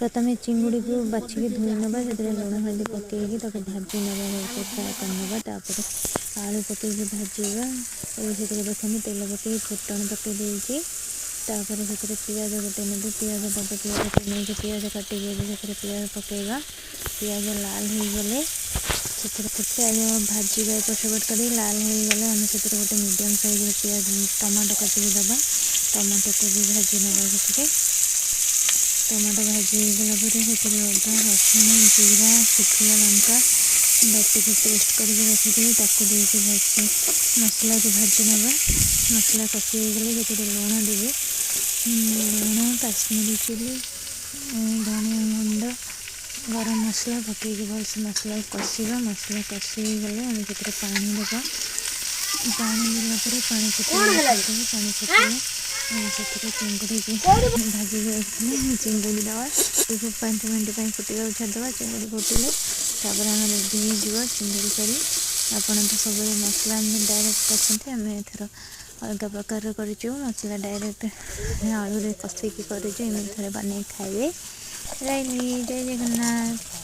प्रथम चिंगुड़ी को बाछिकी धोई नवा से लुण हल्दी पकईकि भाजी नवा फ्राए करनवा तापर आलू पकईकि भाजवा से देखते तेल पकई फुटण पकई देती तापर से पियाज गोटे ने पियाज दब पियाज नहीं पियाज काटिकी से पियाज पकईवा पियाज लाल हो गले पियाज भाजवा एपट कर लाल हो गले आम से गोटे मीडियम साइज पियाज टमाटो काटिकी दबा टमाटो को भी भाजी नवा से टमाटो भाजी गला अदा रसुण जीरा शुखला लंका बाटिकी पेस्ट करके रखी ताकू देके भाजी मसला को भाजी नवा मसला कषि गले से लुण देवे लुण काश्मीरी चिली धनिया गुंड गरम मसला पकईकि भलसे मसला कषा मसला कषि गले आम से पानी देवा पानी देला पानी फुटे पानी फुटे से चिंगुड़ी भाजी चिंगुड़ी दवा 5 मिनट फुटा छाड़देवा चिंगुड़ी फुटिले तापर आम रेडी हो चिंगुड़ी करी आपन तो सब मसला डायरेक्ट करते आम एथर अलग प्रकार कर मसला डायरेक्ट आलू कषिकी कर थे बन खाए। जय जगन्नाथ।